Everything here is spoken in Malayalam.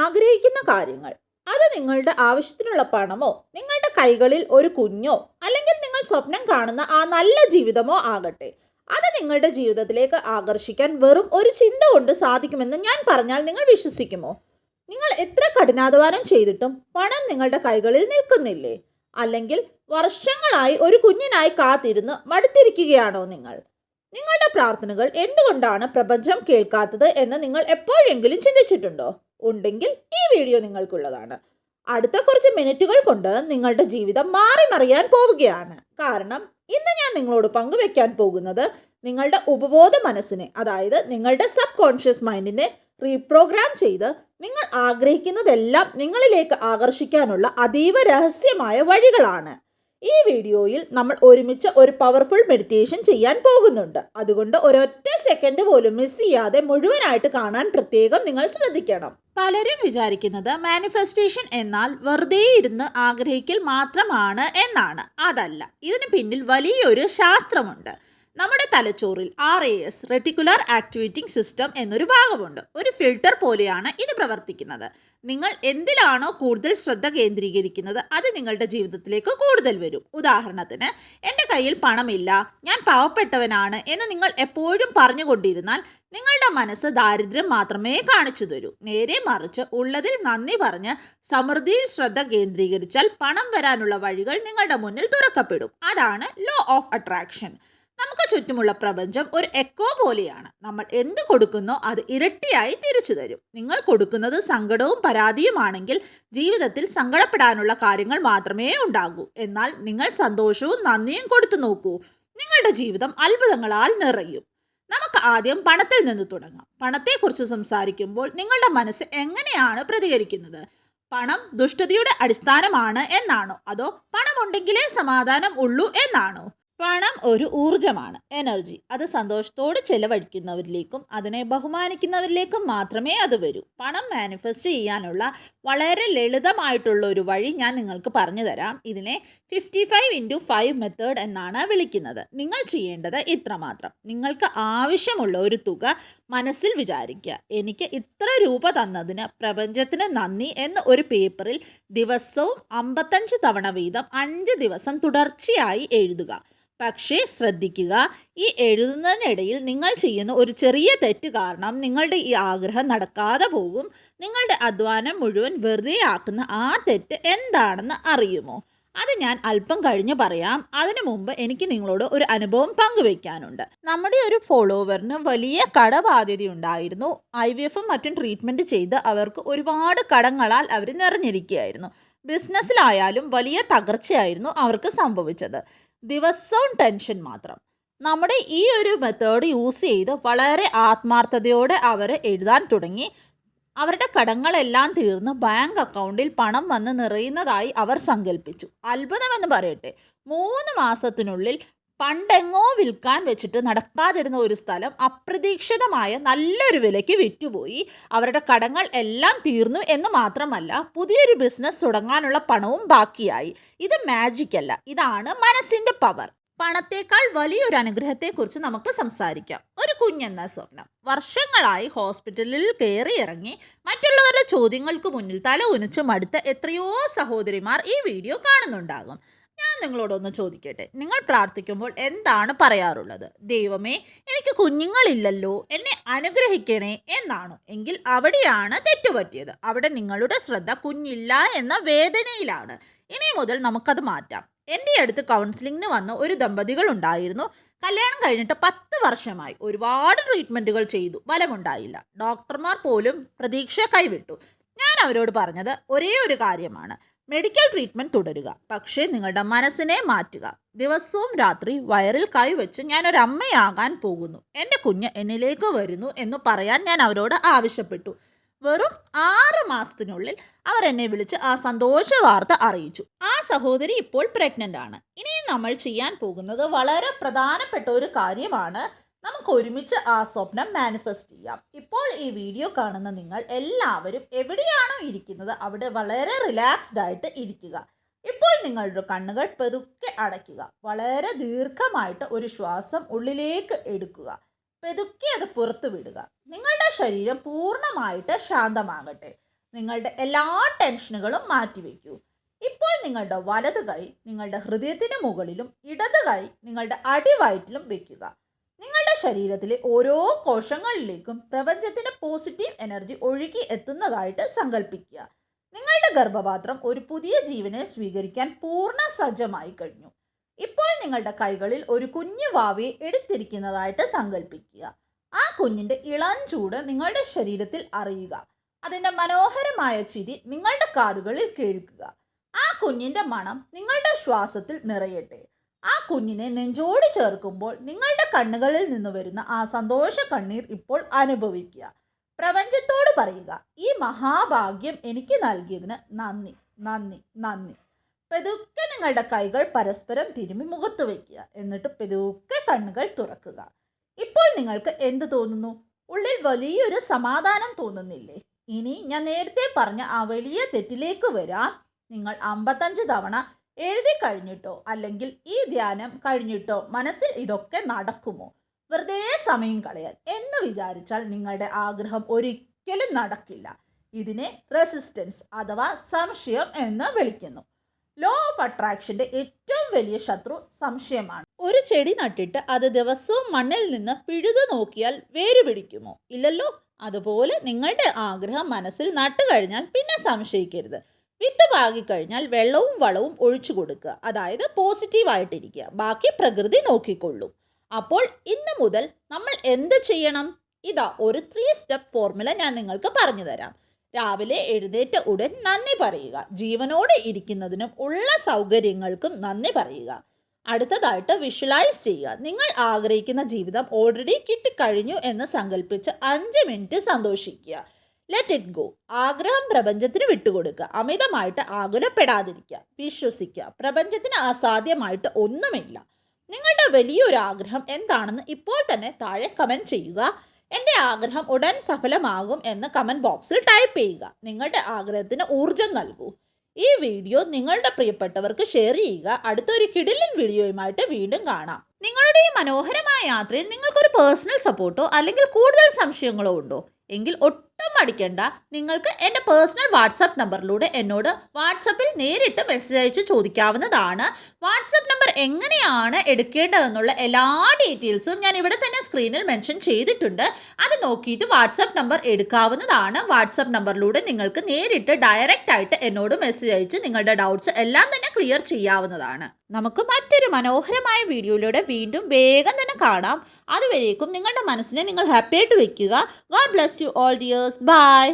ആഗ്രഹിക്കുന്ന കാര്യങ്ങൾ, അത് നിങ്ങളുടെ ആവശ്യത്തിനുള്ള പണമോ നിങ്ങളുടെ കൈകളിൽ ഒരു കുഞ്ഞോ അല്ലെങ്കിൽ നിങ്ങൾ സ്വപ്നം കാണുന്ന ആ നല്ല ജീവിതമോ ആകട്ടെ, അത് നിങ്ങളുടെ ജീവിതത്തിലേക്ക് ആകർഷിക്കാൻ വെറും ഒരു ചിന്ത കൊണ്ട് സാധിക്കുമെന്ന് ഞാൻ പറഞ്ഞാൽ നിങ്ങൾ വിശ്വസിക്കുമോ? നിങ്ങൾ എത്ര കഠിനാധ്വാനം ചെയ്തിട്ടും പണം നിങ്ങളുടെ കൈകളിൽ നിൽക്കുന്നില്ലേ? അല്ലെങ്കിൽ വർഷങ്ങളായി ഒരു കുഞ്ഞിനായി കാത്തിരുന്ന് മടുത്തിരിക്കുകയാണോ നിങ്ങൾ? നിങ്ങളുടെ പ്രാർത്ഥനകൾ എന്തുകൊണ്ടാണ് പ്രപഞ്ചം കേൾക്കാത്തത് എന്ന് നിങ്ങൾ എപ്പോഴെങ്കിലും ചിന്തിച്ചിട്ടുണ്ടോ? ഉണ്ടെങ്കിൽ ഈ വീഡിയോ നിങ്ങൾക്കുള്ളതാണ്. അടുത്ത കുറച്ച് മിനിറ്റുകൾ കൊണ്ട് നിങ്ങളുടെ ജീവിതം മാറി മറിയാൻ പോവുകയാണ്. കാരണം ഇന്ന് ഞാൻ നിങ്ങളോട് പങ്കുവെക്കാൻ പോകുന്നത് നിങ്ങളുടെ ഉപബോധ മനസ്സിനെ, അതായത് നിങ്ങളുടെ സബ് കോൺഷ്യസ് മൈൻഡിനെ റീപ്രോഗ്രാം ചെയ്ത് നിങ്ങൾ ആഗ്രഹിക്കുന്നതെല്ലാം നിങ്ങളിലേക്ക് ആകർഷിക്കാനുള്ള അതീവ രഹസ്യമായ വഴികളാണ്. ഈ വീഡിയോയിൽ നമ്മൾ ഒരുമിച്ച് ഒരു പവർഫുൾ മെഡിറ്റേഷൻ ചെയ്യാൻ പോകുന്നുണ്ട്. അതുകൊണ്ട് ഒരൊറ്റ സെക്കൻഡ് പോലും മിസ് ചെയ്യാതെ മുഴുവനായിട്ട് കാണാൻ പ്രത്യേകം നിങ്ങൾ ശ്രദ്ധിക്കണം. പലരും വിചാരിക്കുന്നത് മാനിഫെസ്റ്റേഷൻ എന്നാൽ വെറുതെ ഇരുന്ന് ആഗ്രഹിക്കൽ മാത്രമാണ് എന്നാണ്. അതല്ല, ഇതിന് പിന്നിൽ വലിയൊരു ശാസ്ത്രമുണ്ട്. നമ്മുടെ തലച്ചോറിൽ RAS, റെറ്റിക്കുലർ ആക്ടിവേറ്റിംഗ് സിസ്റ്റം എന്നൊരു ഭാഗമുണ്ട്. ഒരു ഫിൽട്ടർ പോലെയാണ് ഇത് പ്രവർത്തിക്കുന്നത്. നിങ്ങൾ എന്തിലാണോ കൂടുതൽ ശ്രദ്ധ കേന്ദ്രീകരിക്കുന്നത് അത് നിങ്ങളുടെ ജീവിതത്തിലേക്ക് കൂടുതൽ വരും. ഉദാഹരണത്തിന്, എൻ്റെ കയ്യിൽ പണമില്ല, ഞാൻ പാവപ്പെട്ടവനാണ് എന്ന് നിങ്ങൾ എപ്പോഴും പറഞ്ഞുകൊണ്ടിരുന്നാൽ നിങ്ങളുടെ മനസ്സ് ദാരിദ്ര്യം മാത്രമേ കാണിച്ചു തരൂ. നേരെ മറിച്ച് ഉള്ളതിൽ നന്ദി പറഞ്ഞ് സമൃദ്ധിയിൽ ശ്രദ്ധ കേന്ദ്രീകരിച്ചാൽ പണം വരാനുള്ള വഴികൾ നിങ്ങളുടെ മുന്നിൽ തുറക്കപ്പെടും. അതാണ് ലോ ഓഫ് അട്രാക്ഷൻ. നമുക്ക് ചുറ്റുമുള്ള പ്രപഞ്ചം ഒരു എക്കോ പോലെയാണ്. നമ്മൾ എന്ത് കൊടുക്കുന്നോ അത് ഇരട്ടിയായി തിരിച്ചു തരും. നിങ്ങൾ കൊടുക്കുന്നത് സങ്കടവും പരാതിയുമാണെങ്കിൽ ജീവിതത്തിൽ സങ്കടപ്പെടാനുള്ള കാര്യങ്ങൾ മാത്രമേ ഉണ്ടാകൂ. എന്നാൽ നിങ്ങൾ സന്തോഷവും നന്ദിയും കൊടുത്തു നോക്കൂ, നിങ്ങളുടെ ജീവിതം അത്ഭുതങ്ങളാൽ നിറയും. നമുക്ക് ആദ്യം പണത്തിൽ നിന്ന് തുടങ്ങാം. പണത്തെക്കുറിച്ച് സംസാരിക്കുമ്പോൾ നിങ്ങളുടെ മനസ്സ് എങ്ങനെയാണ് പ്രതികരിക്കുന്നത്? പണം ദുഷ്ടതയുടെ അടിസ്ഥാനമാണ് എന്നാണോ? അതോ പണമുണ്ടെങ്കിലേ സമാധാനം ഉള്ളൂ എന്നാണോ? പണം ഒരു ഊർജമാണ്, എനർജി. അത് സന്തോഷത്തോടെ ചെലവഴിക്കുന്നവരിലേക്കും അതിനെ ബഹുമാനിക്കുന്നവരിലേക്കും മാത്രമേ അത് വരൂ. പണം മാനിഫെസ്റ്റ് ചെയ്യാനുള്ള വളരെ ലളിതമായിട്ടുള്ള ഒരു വഴി ഞാൻ നിങ്ങൾക്ക് പറഞ്ഞു തരാം. ഇതിനെ 55x5 മെത്തേഡ് എന്നാണ് വിളിക്കുന്നത്. നിങ്ങൾ ചെയ്യേണ്ടത് ഇത്രമാത്രം. നിങ്ങൾക്ക് ആവശ്യമുള്ള ഒരു തുക മനസ്സിൽ വിചാരിക്കുക. എനിക്ക് ഇത്ര രൂപ തന്നതിന് പ്രപഞ്ചത്തിന് നന്ദി എന്ന് ഒരു പേപ്പറിൽ ദിവസവും 55 തവണ വീതം 5 ദിവസം തുടർച്ചയായി എഴുതുക. പക്ഷേ ശ്രദ്ധിക്കുക, ഈ എഴുതുന്നതിനിടയിൽ നിങ്ങൾ ചെയ്യുന്ന ഒരു ചെറിയ തെറ്റ് കാരണം നിങ്ങളുടെ ഈ ആഗ്രഹം നടക്കാതെ പോകും. നിങ്ങളുടെ അധ്വാനം മുഴുവൻ വെറുതെ ആക്കുന്ന ആ തെറ്റ് എന്താണെന്ന് അറിയുമോ? അത് ഞാൻ അല്പം കഴിഞ്ഞ് പറയാം. അതിനു മുമ്പ് എനിക്ക് നിങ്ങളോട് ഒരു അനുഭവം പങ്കുവെക്കാനുണ്ട്. നമ്മുടെ ഒരു ഫോളോവറിന് വലിയ കടബാധ്യതയുണ്ടായിരുന്നു. IVFും മറ്റും ട്രീറ്റ്മെൻറ്റ് ചെയ്ത് അവർക്ക് ഒരുപാട് കടങ്ങളാൽ അവർ നിറഞ്ഞിരിക്കുകയായിരുന്നു. ബിസിനസ്സിലായാലും വലിയ തകർച്ചയായിരുന്നു അവർക്ക് സംഭവിച്ചത്. ദിവസവും ടെൻഷൻ മാത്രം. നമ്മുടെ ഈ ഒരു മെത്തേഡ് യൂസ് ചെയ്ത് വളരെ ആത്മാർത്ഥതയോടെ അവർ എഴുതാൻ തുടങ്ങി. അവരുടെ കടങ്ങളെല്ലാം തീർന്ന് ബാങ്ക് അക്കൗണ്ടിൽ പണം വന്ന് നിറയുന്നതായി അവർ സങ്കല്പിച്ചു. അത്ഭുതമെന്ന് പറയട്ടെ, 3 മാസത്തിനുള്ളിൽ പണ്ടെങ്ങോ വിൽക്കാൻ വെച്ചിട്ട് നടക്കാതിരുന്ന ഒരു സ്ഥലം അപ്രതീക്ഷിതമായ നല്ലൊരു വിലയ്ക്ക് വിറ്റുപോയി. അവരുടെ കടങ്ങൾ എല്ലാം തീർന്നു എന്ന് മാത്രമല്ല, പുതിയൊരു ബിസിനസ് തുടങ്ങാനുള്ള പണവും ബാക്കിയായി. ഇത് മാജിക് അല്ല, ഇതാണ് മനസ്സിൻ്റെ പവർ. പണത്തേക്കാൾ വലിയൊരു അനുഗ്രഹത്തെക്കുറിച്ച് നമുക്ക് സംസാരിക്കാം. ഒരു കുഞ്ഞെന്ന സ്വപ്നം. വർഷങ്ങളായി ഹോസ്പിറ്റലിൽ കയറി ഇറങ്ങി മറ്റുള്ളവരുടെ ചോദ്യങ്ങൾക്ക് മുന്നിൽ തല ഉനിച്ച് മടുത്ത എത്രയോ സഹോദരിമാർ ഈ വീഡിയോ കാണുന്നുണ്ടാകും. ഞാൻ നിങ്ങളോടൊന്ന് ചോദിക്കട്ടെ, നിങ്ങൾ പ്രാർത്ഥിക്കുമ്പോൾ എന്താണ് പറയാറുള്ളത്? ദൈവമേ, എനിക്ക് കുഞ്ഞുങ്ങളില്ലല്ലോ, എന്നെ അനുഗ്രഹിക്കണേ എന്നാണോ? എങ്കിൽ അവിടെയാണ് തെറ്റുപറ്റിയത്. അവിടെ നിങ്ങളുടെ ശ്രദ്ധ കുഞ്ഞില്ല എന്ന വേദനയിലാണ്. ഇനി മുതൽ നമുക്കത് മാറ്റാം. എൻ്റെ അടുത്ത് കൗൺസിലിങ്ങിന് വന്ന ഒരു ദമ്പതികൾ ഉണ്ടായിരുന്നു. കല്യാണം കഴിഞ്ഞിട്ട് 10 വർഷമായി. ഒരുപാട് ട്രീറ്റ്മെൻറ്റുകൾ ചെയ്തു, ഫലമുണ്ടായില്ല. ഡോക്ടർമാർ പോലും പ്രതീക്ഷ കൈവിട്ടു. ഞാൻ അവരോട് പറഞ്ഞത് ഒരേ ഒരു കാര്യമാണ്: മെഡിക്കൽ ട്രീറ്റ്മെൻറ്റ് തുടരുക, പക്ഷേ നിങ്ങളുടെ മനസ്സിനെ മാറ്റുക. ദിവസവും രാത്രി വയറിൽ കൈവച്ച് ഞാനൊരമ്മയാകാൻ പോകുന്നു, എൻ്റെ കുഞ്ഞ് എന്നിലേക്ക് വരുന്നു എന്ന് പറയാൻ ഞാൻ അവരോട് ആവശ്യപ്പെട്ടു. വെറും 6 മാസത്തിനുള്ളിൽ അവർ എന്നെ വിളിച്ച് ആ സന്തോഷ വാർത്ത അറിയിച്ചു. ആ സഹോദരി ഇപ്പോൾ പ്രഗ്നൻ്റ് ആണ്. ഇനി നമ്മൾ ചെയ്യാൻ പോകുന്നത് വളരെ പ്രധാനപ്പെട്ട ഒരു കാര്യമാണ്. നമുക്ക് ഒരുമിച്ച് ആ സ്വപ്നം മാനിഫെസ്റ്റ് ചെയ്യാം. ഇപ്പോൾ ഈ വീഡിയോ കാണുന്ന നിങ്ങൾ എല്ലാവരും എവിടെയാണോ ഇരിക്കുന്നത് അവിടെ വളരെ റിലാക്സ്ഡ് ആയിട്ട് ഇരിക്കുക. ഇപ്പോൾ നിങ്ങളുടെ കണ്ണുകൾ പതുക്കെ അടയ്ക്കുക. വളരെ ദീർഘമായിട്ട് ഒരു ശ്വാസം ഉള്ളിലേക്ക് എടുക്കുക. പെതുക്കെ അത് പുറത്തു വിടുക. നിങ്ങളുടെ ശരീരം പൂർണ്ണമായിട്ട് ശാന്തമാകട്ടെ. നിങ്ങളുടെ എല്ലാ ടെൻഷനുകളും മാറ്റിവെക്കൂ. ഇപ്പോൾ നിങ്ങളുടെ വലത് കൈ നിങ്ങളുടെ ഹൃദയത്തിന് മുകളിലും ഇടത് കൈ നിങ്ങളുടെ അടിവയറ്റിലും വെക്കുക. നിങ്ങളുടെ ശരീരത്തിലെ ഓരോ കോശങ്ങളിലേക്കും പ്രപഞ്ചത്തിന്റെ പോസിറ്റീവ് എനർജി ഒഴുകി എത്തുന്നതായിട്ട് സങ്കല്പിക്കുക. നിങ്ങളുടെ ഗർഭപാത്രം ഒരു പുതിയ ജീവനെ സ്വീകരിക്കാൻ പൂർണ്ണ സജ്ജമായി കഴിഞ്ഞു. ഇപ്പോൾ നിങ്ങളുടെ കൈകളിൽ ഒരു കുഞ്ഞു വാവയെ എടുത്തിരിക്കുന്നതായിട്ട് സങ്കല്പിക്കുക. ആ കുഞ്ഞിന്റെ ഇളം ചൂട് നിങ്ങളുടെ ശരീരത്തിൽ അറിയുക. അതിന്റെ മനോഹരമായ ചിരി നിങ്ങളുടെ കാതുകളിൽ കേൾക്കുക. ആ കുഞ്ഞിന്റെ മണം നിങ്ങളുടെ ശ്വാസത്തിൽ നിറയട്ടെ. ആ കുഞ്ഞിനെ നെഞ്ചോട് ചേർക്കുമ്പോൾ നിങ്ങളുടെ കണ്ണുകളിൽ നിന്ന് വരുന്ന ആ സന്തോഷ കണ്ണീർ ഇപ്പോൾ അനുഭവിക്കുക. പ്രപഞ്ചത്തോട് പറയുക, ഈ മഹാഭാഗ്യം എനിക്ക് നൽകിയതിന് നന്ദി, നന്ദി, നന്ദി. പെതുക്കെ നിങ്ങളുടെ കൈകൾ പരസ്പരം തിരുമ്മി മുഖത്ത് വയ്ക്കുക. എന്നിട്ട് പെതുക്കെ കണ്ണുകൾ തുറക്കുക. ഇപ്പോൾ നിങ്ങൾക്ക് എന്ത് തോന്നുന്നു? ഉള്ളിൽ വലിയൊരു സമാധാനം തോന്നുന്നില്ലേ? ഇനി ഞാൻ നേരത്തെ പറഞ്ഞ ആ വലിയ തെറ്റിലേക്ക് വരാം. നിങ്ങൾ 55 തവണ എഴുതി കഴിഞ്ഞിട്ടോ അല്ലെങ്കിൽ ഈ ധ്യാനം കഴിഞ്ഞിട്ടോ മനസ്സിൽ ഇതൊക്കെ നടക്കുമോ? വെറുതെ സമയം കളയാൻ എന്ന് വിചാരിച്ചാൽ നിങ്ങളുടെ ആഗ്രഹം ഒരിക്കലും നടക്കില്ല. ഇതിനെ റെസിസ്റ്റൻസ് അഥവാ സംശയം എന്ന് വിളിക്കുന്നു. ലോ ഓഫ് അട്രാക്ഷന്റെ ഏറ്റവും വലിയ ശത്രു സംശയമാണ്. ഒരു ചെടി നട്ടിട്ട് അത് ദിവസവും മണ്ണിൽ നിന്ന് പിഴുതു നോക്കിയാൽ വേര് പിടിക്കുമോ? ഇല്ലല്ലോ. അതുപോലെ നിങ്ങളുടെ ആഗ്രഹം മനസ്സിൽ നട്ടു കഴിഞ്ഞാൽ പിന്നെ സംശയിക്കരുത്. വിത്ത് പാകിക്കഴിഞ്ഞാൽ വെള്ളവും വളവും ഒഴിച്ചു കൊടുക്കുക. അതായത് പോസിറ്റീവായിട്ടിരിക്കുക. ബാക്കി പ്രകൃതി നോക്കിക്കൊള്ളും. അപ്പോൾ ഇന്ന് മുതൽ നമ്മൾ എന്ത് ചെയ്യണം? ഇതാ ഒരു 3 സ്റ്റെപ്പ് ഫോർമുല ഞാൻ നിങ്ങൾക്ക് പറഞ്ഞു തരാം. രാവിലെ എഴുന്നേറ്റ ഉടൻ നന്ദി പറയുക. ജീവനോടെ ഇരിക്കുന്നതിനും ഉള്ള സൗകര്യങ്ങൾക്കും നന്ദി പറയുക. അടുത്തതായിട്ട് വിഷ്വലൈസ് ചെയ്യുക. നിങ്ങൾ ആഗ്രഹിക്കുന്ന ജീവിതം ഓൾറെഡി കിട്ടിക്കഴിഞ്ഞു എന്ന് സങ്കല്പിച്ച് 5 മിനിറ്റ് സന്തോഷിക്കുക. Let it go. ആഗ്രഹം പ്രപഞ്ചത്തിന് വിട്ടുകൊടുക്കുക. അമിതമായിട്ട് ആകുലപ്പെടാതിരിക്കുക. വിശ്വസിക്കുക, പ്രപഞ്ചത്തിന് അസാധ്യമായിട്ട് ഒന്നുമില്ല. നിങ്ങളുടെ വലിയൊരു ആഗ്രഹം എന്താണെന്ന് ഇപ്പോൾ തന്നെ താഴെ കമൻറ്റ് ചെയ്യുക. എൻ്റെ ആഗ്രഹം ഉടൻ സഫലമാകും എന്ന് കമൻറ്റ് ബോക്സിൽ ടൈപ്പ് ചെയ്യുക. നിങ്ങളുടെ ആഗ്രഹത്തിന് ഊർജം നൽകൂ. ഈ വീഡിയോ നിങ്ങളുടെ പ്രിയപ്പെട്ടവർക്ക് ഷെയർ ചെയ്യുക. അടുത്തൊരു കിടിലൻ വീഡിയോയുമായിട്ട് വീണ്ടും കാണാം. നിങ്ങളുടെ ഈ മനോഹരമായ യാത്രയിൽ നിങ്ങൾക്കൊരു പേഴ്സണൽ സപ്പോർട്ടോ അല്ലെങ്കിൽ കൂടുതൽ സംശയങ്ങളോ ഉണ്ടോ? എങ്കിൽ ഒട്ടും മടിക്കണ്ട. നിങ്ങൾക്ക് എൻ്റെ പേഴ്സണൽ വാട്സപ്പ് നമ്പറിലൂടെ എന്നോട് വാട്സപ്പിൽ നേരിട്ട് മെസ്സേജ് അയച്ച് ചോദിക്കാവുന്നതാണ്. വാട്സപ്പ് നമ്പർ എങ്ങനെയാണ് എടുക്കേണ്ടതെന്നുള്ള എല്ലാ ഡീറ്റെയിൽസും ഞാൻ ഇവിടെ തന്നെ സ്ക്രീനിൽ മെൻഷൻ ചെയ്തിട്ടുണ്ട്. അത് നോക്കിയിട്ട് വാട്സപ്പ് നമ്പർ എടുക്കാവുന്നതാണ്. വാട്സപ്പ് നമ്പറിലൂടെ നിങ്ങൾക്ക് നേരിട്ട് ഡയറക്റ്റ് ആയിട്ട് എന്നോട് മെസ്സേജ് അയച്ച് നിങ്ങളുടെ ഡൗട്ട്സ് എല്ലാം തന്നെ ക്ലിയർ ചെയ്യാവുന്നതാണ്. നമുക്ക് മറ്റൊരു മനോഹരമായ വീഡിയോയിലൂടെ വീണ്ടും വേഗം തന്നെ കാണാം. അതുവരേക്കും നിങ്ങളുടെ മനസ്സിനെ നിങ്ങൾ ഹാപ്പി ആയിട്ട് വെക്കുക. God bless you all dears. By.